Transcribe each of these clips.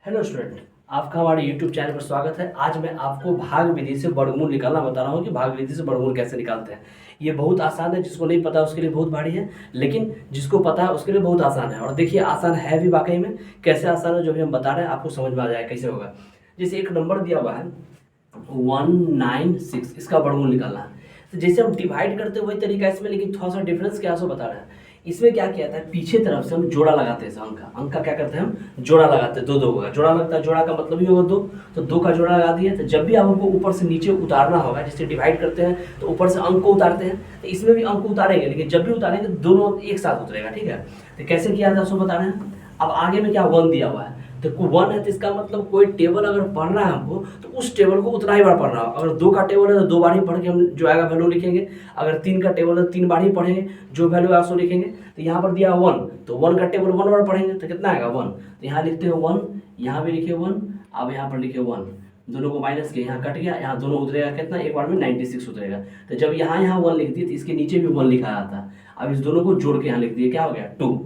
Hello student, आपका हमारे YouTube channel पर स्वागत है। आज मैं आपको भाग विधि से वर्गमूल निकालना बता रहा हूँ कि भाग विधि से वर्गमूल कैसे निकालते हैं। ये बहुत आसान है, जिसको नहीं पता उसके लिए बहुत भारी है, लेकिन जिसको पता है उसके लिए बहुत आसान है। और देखिए, आसान है भी वाकई में। कैसे आसान है जो भी हम बता रहे हैं आपको समझ में आ जाएगा कैसे होगा। जैसे एक नंबर दिया हुआ है 196, इसका वर्गमूल निकालना है। तो जैसे हम डिवाइड करते हैं वही तरीका इसमें, लेकिन थोड़ा सा डिफरेंस क्या है सो बता रहे हैं। इसमें क्या किया था, पीछे तरफ से हम जोड़ा लगाते हैं। अंक का क्या करते हैं, हम जोड़ा लगाते हैं। दो दो का जोड़ा लगता है, जोड़ा का मतलब ही होगा दो, तो दो का जोड़ा लगा दिए। तो जब भी आपको ऊपर से नीचे उतारना होगा, जैसे डिवाइड करते हैं तो ऊपर से अंक को उतारते हैं, तो इसमें भी अंक उतारेंगे, लेकिन जब भी उतारेंगे दोनों एक साथ उतरेगा। ठीक है, तो कैसे किया था उसको बता रहे हैं। अब आगे में क्या 1 दिया हुआ है, तो 1 है, तो इसका मतलब कोई टेबल अगर पढ़ना है हमको तो उस टेबल को उतना ही बार पढ़ना होगा। अगर 2 का टेबल है तो 2 बार ही पढ़ के हम जो आएगा वैल्यू लिखेंगे। अगर 3 का टेबल है तो 3 बार ही पढ़ेंगे, जो वैल्यू आएगा सो लिखेंगे। तो यहाँ पर दिया 1, तो 1 का टेबल 1 बार पढ़ेंगे तो कितना आएगा 1। तो यहाँ लिखते हैं 1, यहाँ भी लिखे 1, अब यहाँ पर लिखे 1, दोनों को माइनस किया, यहाँ कट गया, यहाँ दोनों उतरेगा कितना, एक बार में 96 उतरेगा। तो जब यहाँ 1 लिख दिए तो इसके नीचे भी 1 लिखा आता। अब इस दोनों को जोड़ के यहाँ लिख दिए, क्या हो गया 2।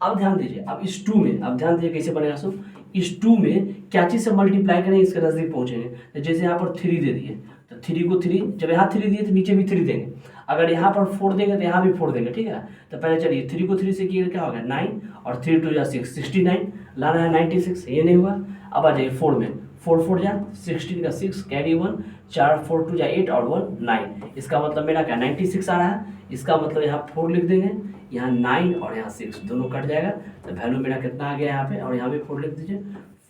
अब ध्यान दीजिए, अब इस 2 में, अब ध्यान दीजिए कैसे बनेगा सो। इस 2 में क्या चीज़ से मल्टीप्लाई करेंगे, इसके नज़दीक पहुंचेंगे। तो जैसे यहाँ पर 3 दे दिए, तो 3 को 3, जब यहाँ 3 दिए तो नीचे भी 3 देंगे। अगर यहाँ पर 4 देंगे तो यहाँ भी 4 देंगे। ठीक है, तो पहले चलिए 3 को 3 से किए क्या हो गया 9, और 3 2 जा 6, 69, लाना है 96, ये नहीं हुआ। अब आ जाइए 4 में, 4 4 जा 16 का 6 कैरी 1, 4 4 2 जा 8 और 1 9। इसका मतलब मेरा क्या 96 आ रहा है। इसका मतलब यहाँ 4 लिख देंगे, यहाँ 9 और यहाँ 6 दोनों कट जाएगा। तो वैल्यू मेरा कितना आ गया यहाँ पे, और यहाँ भी 4 लिख दीजिए,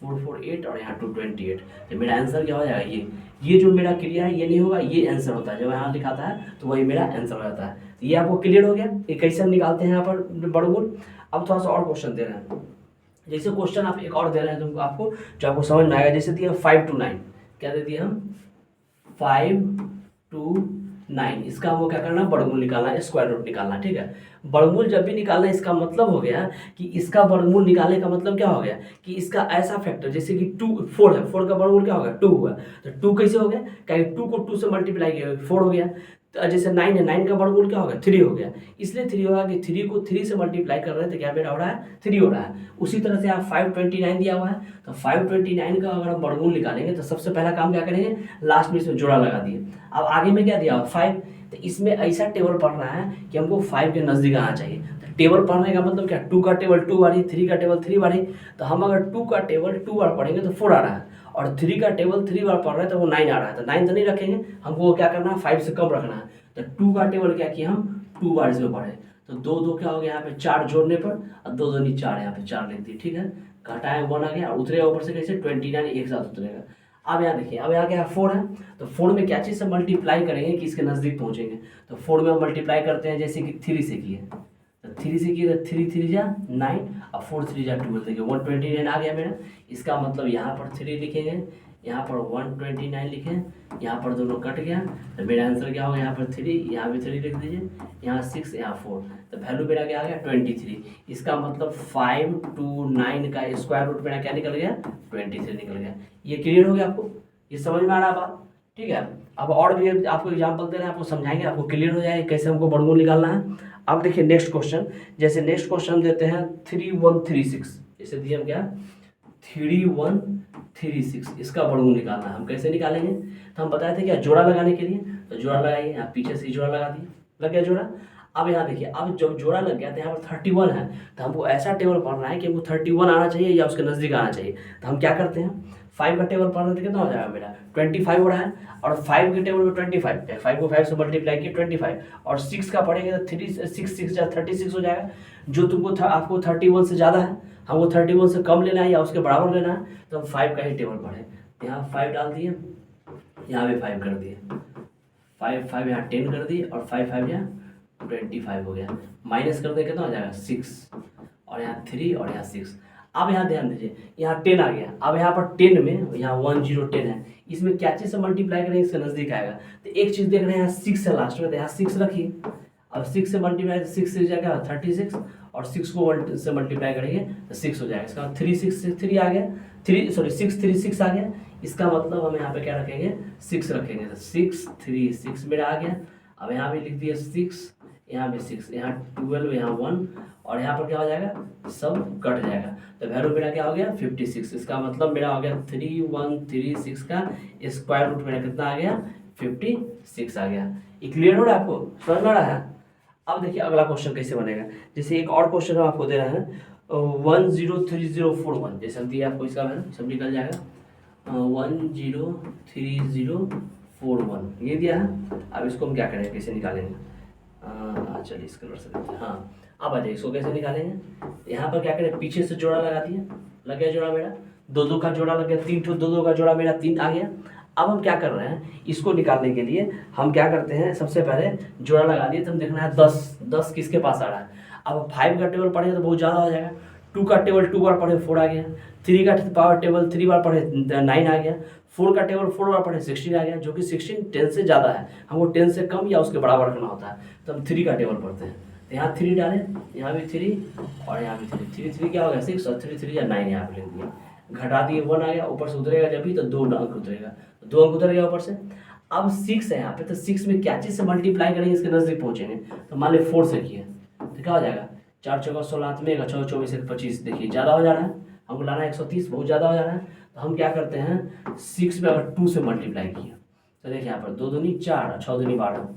448 और यहाँ 228। तो मेरा आंसर क्या हो जाएगा, ये जो मेरा क्रिया है ये नहीं होगा, ये आंसर होता है। जब यहाँ लिखाता है तो वही मेरा आंसर हो जाता है। तो ये आपको क्लियर हो गया ये कैसे हम निकालते हैं यहाँ पर वर्गमूल। अब थोड़ा सा और क्वेश्चन दे रहे हैं। जैसे क्वेश्चन आप एक और दे रहे हैं तुमको, आपको जो आपको समझ में आएगा। जैसे दिया 5 to 9, क्या दे दिया हम 5 to 9, इसका हमको क्या करना है, वर्गमूल निकालना है, स्क्वायर रूट निकालना है। ठीक है, वर्गमूल जब भी निकालना है इसका मतलब हो गया कि इसका वर्गमूल निकालने का मतलब क्या हो गया कि इसका ऐसा फैक्टर, जैसे कि 4 है, 4 का वर्गमूल क्या हो गया 2 हुआ। तो 2 कैसे हो गया, क्या 2 को 2 से मल्टीप्लाई किया 4 हो गया। तो जैसे 9 है, 9 का वर्गमूल क्या हो गया 3 हो गया। इसलिए 3 होगा कि 3 को 3 से मल्टीप्लाई कर रहे हैं तो क्या बेटा हो रहा है 3 हो रहा है। उसी तरह से यहाँ 529 दिया हुआ है, तो 529 का अगर हम वर्गमूल निकालेंगे तो सबसे पहला काम क्या करेंगे, लास्ट में इसमें जोड़ा लगा दिए। अब आगे में क्या दिया हुआ 5, तो इसमें ऐसा टेबल पढ़ना है कि हमको 5 के नज़दीक आना चाहिए। तो टेबल पढ़ने का मतलब क्या, 2 का टेबल 2 बारी, 3 का टेबल 3 बारी। तो हम अगर 2 का टेबल 2 बार पढ़ेंगे तो 4 आ रहा है, और 3 का टेबल 3 बार पढ़ रहे हैं तो वो 9 आ रहा है। तो 9 तो नहीं रखेंगे, हमको क्या करना है 5 से कम रखना है। तो 2 का टेबल क्या किया हम 2 बार इसमें पढ़े, तो 2 2 क्या हो गया यहाँ पे 4 जोड़ने पर, और 2 2 नहीं 4, यहाँ पे 4 लिख दी। ठीक है, घटाए 1 आ गया, और उतरेगा ऊपर से कैसे 29 एक साथ उतरेगा। अब यहाँ देखिए, अब यहाँ क्या 4 है, तो 4 में क्या चीज़ से मल्टीप्लाई करेंगे कि इसके नज़दीक पहुँचेंगे। तो 4 में हम मल्टीप्लाई करते हैं जैसे कि 3 से किए, तो 3 से किए तो 3 3 जा 9, अब 4 3 जा 12, देखिए 129 आ गया मेरा। इसका मतलब यहाँ पर 3 लिखेंगे, यहाँ पर 129 लिखें, यहाँ पर दोनों कट गया। तो मेरा आंसर क्या होगा, यहाँ पर 3, यहाँ भी 3 लिख दीजिए, यहाँ 6, यहाँ 4। तो वैल्यू मेरा क्या आ गया 23। इसका मतलब 5 to 9 का स्क्वायर रूट मेरा क्या निकल गया 23 निकल गया। ये क्लियर हो गया आपको, ये समझ में आ रहा है बात। ठीक है, अब और भी आपको एग्जाम्पल दे रहे हैं, आपको समझाएंगे, आपको क्लियर हो जाएगा कैसे हमको वर्गमूल निकालना है। अब देखिए नेक्स्ट क्वेश्चन, जैसे नेक्स्ट क्वेश्चन देते हैं 3136, जैसे दिए हम क्या 3136, इसका वर्गमूल निकालना है। हम कैसे निकालेंगे, तो हम बताए थे क्या जोड़ा लगाने के लिए, तो जोड़ा लगाइए, आप पीछे से ही जोड़ा लगा दिए, लग गया जोड़ा। अब यहाँ देखिए, अब जब जोड़ा लग गया तो यहाँ पर 31 है, तो हमको ऐसा टेबल पढ़ना है कि हमको 31 आना चाहिए या उसके नज़दीक आना चाहिए। तो हम क्या करते हैं, 5 का टेबल पढ़ने तो कितना हो जाएगा मेरा 25 हो रहा है, और 5 के टेबल में 25, 5 को 5 से मल्टीप्लाई किया 25, और 6 का पढ़ेंगे तो 36 हो जाएगा। जो तुमको आपको 31 से ज़्यादा है, हमको 31 से कम लेना है या उसके बराबर लेना है, तो हम 5 का ही टेबल पढ़ें। यहाँ 5 डाल दिए, यहाँ भी 5 कर दिए, 5 5 यहाँ 10 कर दिए, और 5 5 यहाँ 25 हो गया। माइनस कर दे कितना हो जाएगा 6, और यहाँ 3 और यहाँ 6। अब यहाँ ध्यान दीजिए, यहाँ 10 आ गया। अब यहाँ पर 10 में, यहाँ 1010 है, इसमें क्या चीज़ से मल्टीप्लाई करेंगे इसके नज़दीक आएगा। तो एक चीज़ देख रहे हैं यहाँ 6 है लास्ट में, तो यहाँ 6 रखिए। अब 6 से मल्टीप्लाई, 6 से जाएगा 36, और 6 को 1 से मल्टीप्लाई करेंगे तो 6 हो जाएगा। इसका मतलब 3 6 से 3 आ गया, 6 3 6 आ गया। इसका मतलब हम यहाँ पे क्या रखेंगे 6 रखेंगे, तो 6 3 6 मेरा आ गया। अब यहाँ भी लिख दिया 6, यहाँ भी 6, यहाँ 12, यहाँ 1, और यहाँ पर क्या हो जाएगा, सब कट जाएगा। तो वैल्यू मेरा क्या हो गया 56। इसका मतलब मेरा हो गया 3136 का स्क्वायर रूट मेरा कितना आ गया 56 आ गया। ये क्लियर हो रहा है आपको, समझ में आ रहा है। अब देखिए अगला क्वेश्चन कैसे बनेगा। जैसे एक और क्वेश्चन हम आपको दे रहे हैं 103041, जैसे हम दिए आपको, इसका वैल्यू सब निकल जाएगा 103041 ये दिया है। अब इसको हम क्या करेंगे, कैसे निकालेंगे, चलिए इस कलर से देखते हैं। हाँ अब आ जाइए, इसको कैसे निकालेंगे। यहाँ पर क्या करें, पीछे से जोड़ा लगा दिया, लग गया जोड़ा मेरा, दो दो का जोड़ा लग गया, तीन ठो दो दो का जोड़ा मेरा 3 आ गया। अब हम क्या कर रहे हैं, इसको निकालने के लिए हम क्या करते हैं, सबसे पहले जोड़ा लगा दिए तो हम देखना है 10 किसके पास आ रहा है। अब 5 का टेबल पढ़ेगा तो बहुत ज़्यादा हो जाएगा। 2 का टेबल 2 बार पढ़े 4 आ गया। 3 का पावर टेबल 3 बार पढ़े 9 आ गया। 4 का टेबल 4 बार पढ़े 16 आ गया, जो कि 16 10 से ज़्यादा है, हमको 10 से कम या उसके बराबर रखना होता है। तो हम 3 का टेबल पढ़ते हैं, तो यहाँ 3 डालें, यहाँ भी 3 और यहाँ भी 3 क्या हो गया 6 और 3 या 9 यहाँ पे लिख दिया। घटा दिए 1 आ गया, ऊपर से उतरेगा जब भी तो 2 अंक उतरेगा, 2 अंक उतर गया ऊपर से। अब 6 है यहाँ पे, तो 6 में क्या चीज़ से मल्टीप्लाई करेंगे, इसके नज़दीक पहुँचेंगे। तो मान ली 4 से किए तो क्या हो जाएगा, 4 चौका 16 में 6 24 25, देखिए ज़्यादा हो जा रहा है, हमको लाना है 130, बहुत ज़्यादा हो जा रहा है। तो हम क्या करते हैं 6 में अगर 2 से मल्टीप्लाई किए तो देखिए यहाँ पर 2 दूनी 4, 6 दूनी 12,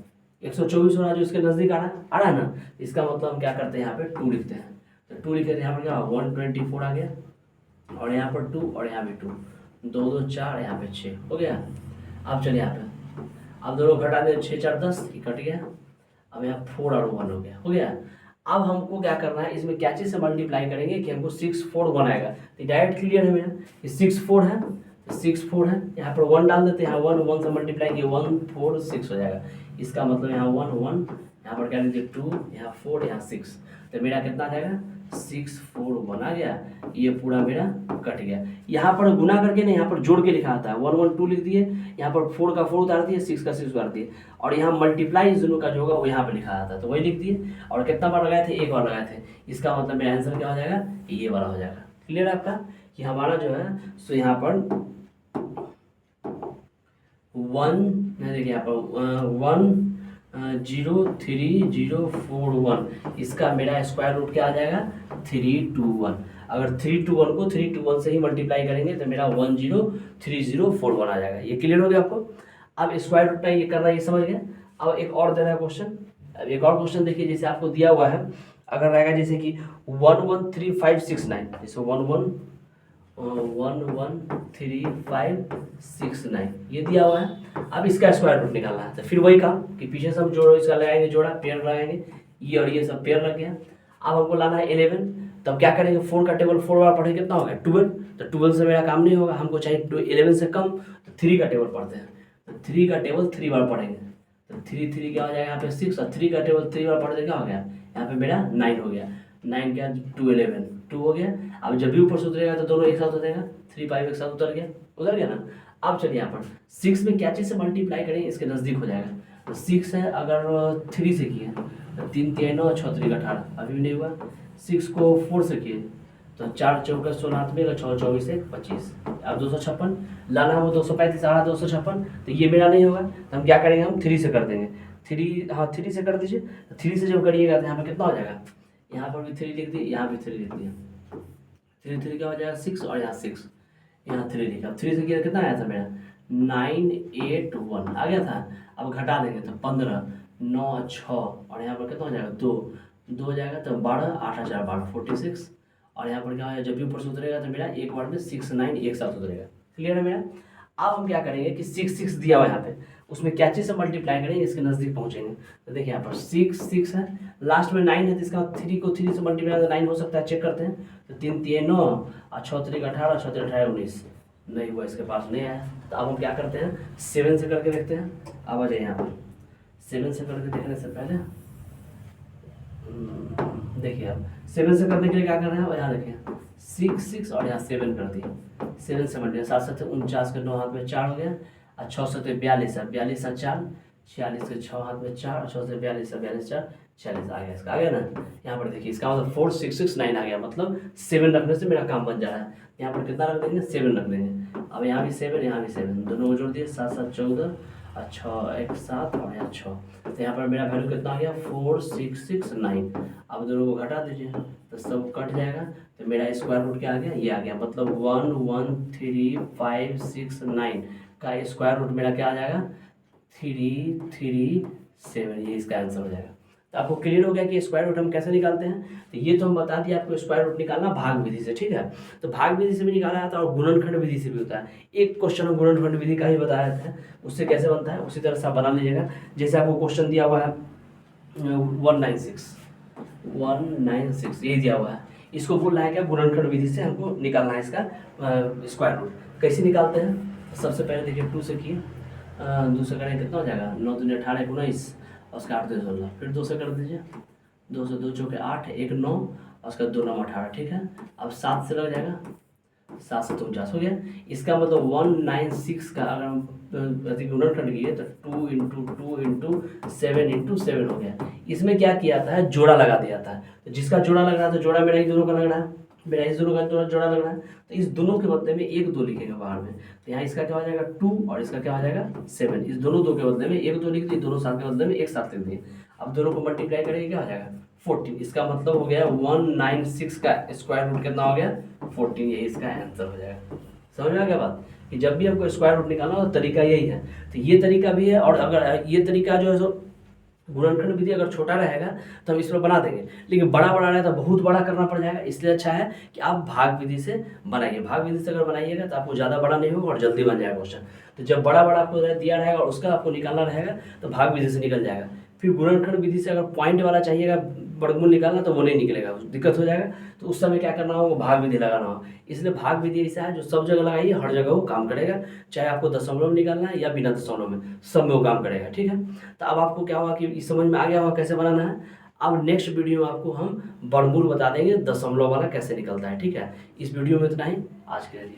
124 हो रहा है, जो इसके नज़दीक आ रहा है ना। इसका मतलब हम क्या करते हैं यहाँ पे 2 लिखते हैं। तो 2 लिखे तो यहाँ पर क्या 124 आ गया, और यहाँ पर 2 और यहाँ भी 2, 2 2 4, यहाँ पे 6 हो गया। अब चलिए यहाँ पे, अब दोनों घटा दे, 6 4 10 कट गया। अब यहाँ 4 और 1 हो गया। अब हमको क्या करना है, इसमें क्या चीज़ से मल्टीप्लाई करेंगे कि हमको 6 4 1 आएगा। तो डायरेक्ट क्लियर है मेरा, ये 6 4 है, 6 4 है, यहाँ पर 1 डाल देते हैं, यहाँ 1 से मल्टीप्लाई किए 1 4 6 हो जाएगा। इसका मतलब यहाँ 1 1, यहाँ पर क्या लीजिए 2, यहाँ 4, यहाँ 6, तो मेरा कितना आ जाएगा 6 4 1 आ गया। ये पूरा मेरा कट गया। यहाँ पर गुना करके नहीं, यहाँ पर जोड़ के लिखा आता है, 1 1 2 लिख दिए, यहाँ पर 4 का 4 उतार दिए, 6 का 6 उतार दिए, और यहाँ मल्टीप्लाई इस दोनों का जो होगा वो यहाँ पर लिखा आता है, तो वही लिख दिए। और कितना बार लगाए थे, 1 बार लगाए थे। इसका मतलब मेरा आंसर क्या हो जाएगा, ये वाला हो जाएगा। क्लियर है आपका, कि हमारा जो है सो यहाँ पर 103041, इसका मेरा स्क्वायर रूट क्या आ जाएगा 321। अगर 321 को 321 से ही मल्टीप्लाई करेंगे तो मेरा 103041 आ जाएगा। ये क्लियर हो गया आपको। अब स्क्वायर रूट में ये करना, ये समझ गए। अब एक और दे रहा है क्वेश्चन। अब एक और क्वेश्चन देखिए, जैसे आपको दिया हुआ है, अगर रहेगा जैसे कि 113569, जैसे 113569 ये दिया हुआ है। अब इसका स्क्वायर रूट निकालना है, तो फिर वही काम कि पीछे से हम जोड़ो, इसका लगाएंगे जोड़ा, पेयर लगाएंगे, ये और ये सब पेयर लग गया। अब हमको लाना है 11, तब क्या करेंगे, 4 का टेबल 4 बार पढ़े कितना होगा 12, तो 12 से मेरा काम नहीं होगा, हमको चाहिए 11 से कम, तो 3 का टेबल पढ़ते हैं। तो 3 का टेबल 3 बार पढ़ेंगे, तो 3 क्या हो जाएगा यहाँ पे 6, और 3 का टेबल 3 बार पढ़ते क्या हो गया, यहाँ पे मेरा 9 हो गया। 9 क्या 2 11 2 हो गया। अब जब भी ऊपर से उतरेगा तो दोनों एक साथ उतरेगा, 3 5 एक साथ उतर गया ना। अब चलिए यहाँ पर 6 में क्या चीज़ से मल्टीप्लाई करेंगे, इसके नज़दीक हो जाएगा। तो 6 है, अगर 3 से किए तो 3 3 9 6 3 18, अभी भी नहीं हुआ। 6 को 4 से किए तो 4 चौका 16 में 6 24 25, अब 256 लाना है, वो 235 आ रहा 256, तो ये मेरा नहीं होगा। तो हम क्या करेंगे, हम 3 से कर देंगे। 3, हाँ 3 से कर दीजिए। 3 से जब करिएगा तो यहाँ पर कितना हो जाएगा, यहाँ पर भी 3 लिख दिए, यहाँ भी 3 लिख दिया। 3 क्या हो जाएगा 6, और यहाँ 6, यहाँ 3 लिखा। अब 3 से कितना आया था मेरा 981 आ गया था। अब घटा देंगे तो 15 9 6, और यहाँ पर कितना हो जाएगा 2 हो जाएगा, तो 12 8 4 12 46, और यहाँ पर क्या हो जाएगा, जब भी ऊपर से उतरेगा तो मेरा एक बार में 6 9 एक साथ उतरेगा। क्लियर है मेरा। अब हम क्या करेंगे कि 6 6 दिया हुआ यहाँ पे, उसमें क्या चीज़ से मल्टीप्लाई करेंगे, इसके नज़दीक पहुँचेंगे। तो देखिए यहाँ पर 6 6 है, लास्ट में 9 है, तो इसका 3 को 3 से मल्टीप्लाई तो 9 हो सकता है, चेक करते हैं। तो 3 3 9 और 6 3 18, 6 3 18 19, नहीं हुआ, इसके पास नहीं आया। तो अब हम क्या करते हैं 7 से करके देखते हैं। अब आ जाए यहाँ पर 7 से करके देखने से पहले देखिए, अब 7 से करने के लिए क्या कर रहे हैं, यहाँ देखिए 6 6 और यहाँ 7 कर दिए। 7 से मल्टीप्लाई 7 7 49 के 9 हाथ में 4 हो गया, और 6 7 42 है, 42 4 46 के 6 हाथ में 4, और 6 से 42 42 4 46 आ गया। इसका आ गया ना। यहाँ पर देखिए, इसका मतलब 4 6 6 9 आ गया, मतलब 7 रखने से मेरा काम बन जा रहा है। यहाँ पर कितना रख देंगे 7 रख देंगे। अब यहाँ भी 7 यहाँ भी 7, दोनों को जोड़ दिए 7 7 14, अच्छा एक 7 और यहाँ 6, तो यहाँ पर मेरा वैल्यू कितना आ गया 4669। अब दोनों को घटा दीजिए तो सब कट जाएगा, तो मेरा स्क्वायर रूट क्या आ गया, ये आ गया, मतलब 113,569 का स्क्वायर रूट मेरा क्या आ जाएगा 337, ये इसका आंसर हो जाएगा। तो आपको क्लियर हो गया कि स्क्वायर रूट हम कैसे निकालते हैं। तो ये तो हम बता दिए आपको स्क्वायर रूट निकालना भाग विधि से, ठीक है। तो भाग विधि से भी निकाला जाता है और गुणनखंड विधि से भी होता है। एक क्वेश्चन हम गुणनखंड विधि का ही बताया था, उससे कैसे बनता है उसी तरह से आप बना लीजिएगा। जैसे आपको क्वेश्चन दिया हुआ है 196 ये दिया हुआ है, इसको बोलना है क्या गुणनखंड विधि से हमको निकालना है इसका स्क्वायर रूट। कैसे निकालते हैं, सबसे पहले देखिए 2 से किए, 2 से करें कितना हो जाएगा 9 दूनी 18 19 और उसका 8 2 16, फिर 2 से कर दीजिए, 2 से 2 चौके 8 1 9 और उसका 2 9 18, ठीक है। अब 7 से लग जाएगा, 7 से 49 हो गया। इसका मतलब 196 का अगर हम गुणनखंड किए तो 2 इंटू 2 इंटू 7 इंटू 7 हो गया। इसमें क्या किया था है जोड़ा लगा दिया था, तो जिसका जोड़ा लग रहा है तो जोड़ा मेरा ही दोनों का लग रहा है, मेरा इस दोनों का जोड़ा लग रहा है, तो इस दोनों के बदले में 1 2 लिखेगा बाहर में, तो यहाँ इसका क्या हो जाएगा 2 और इसका क्या हो जाएगा 7, इस दोनों 2 के बदले में 1 2 लिख दिए, दोनों साथ के बदले में एक साथ लिख दिए। अब दोनों को मल्टीप्लाई करेंगे क्या हो जाएगा 14, इसका मतलब हो गया 196 का स्क्वायर रूट कितना हो गया 14, यही इसका आंसर हो जाएगा। समझ में आ गया बात, कि जब भी हमको स्क्वायर रूट निकालना हो तो तरीका यही है। तो ये तरीका भी है, और अगर ये तरीका जो है सो गुणनखंड विधि अगर छोटा रहेगा तो हम इस पर बना देंगे, लेकिन बड़ा बड़ा रहे तो बहुत बड़ा करना पड़ जाएगा, इसलिए अच्छा है कि आप भाग विधि से बनाइए। भाग विधि से अगर बनाइएगा तो आपको ज़्यादा बड़ा नहीं होगा और जल्दी बन जाएगा क्वेश्चन। तो जब बड़ा बड़ा आपको दिया रहेगा और उसका आपको निकालना रहेगा तो भाग विधि से निकल जाएगा। फिर गुणनखंड विधि से अगर पॉइंट वाला चाहिएगा वर्गमूल निकालना तो वो नहीं निकलेगा, दिक्कत हो जाएगा, तो उस समय क्या करना होगा भाग विधि लगाना होगा। इसलिए भाग विधि ऐसा है जो सब जगह लगाइए, हर जगह वो काम करेगा, चाहे आपको दशमलव निकालना है या बिना दशमलव में, सब में वो काम करेगा, ठीक है। तो अब आपको क्या हुआ कि इस समझ में आ गया होगा कैसे बनाना है। अब नेक्स्ट वीडियो में आपको हम वर्गमूल बता देंगे, दशमलव वाला कैसे निकलता है, ठीक है। इस वीडियो में इतना ही, आज के लिए।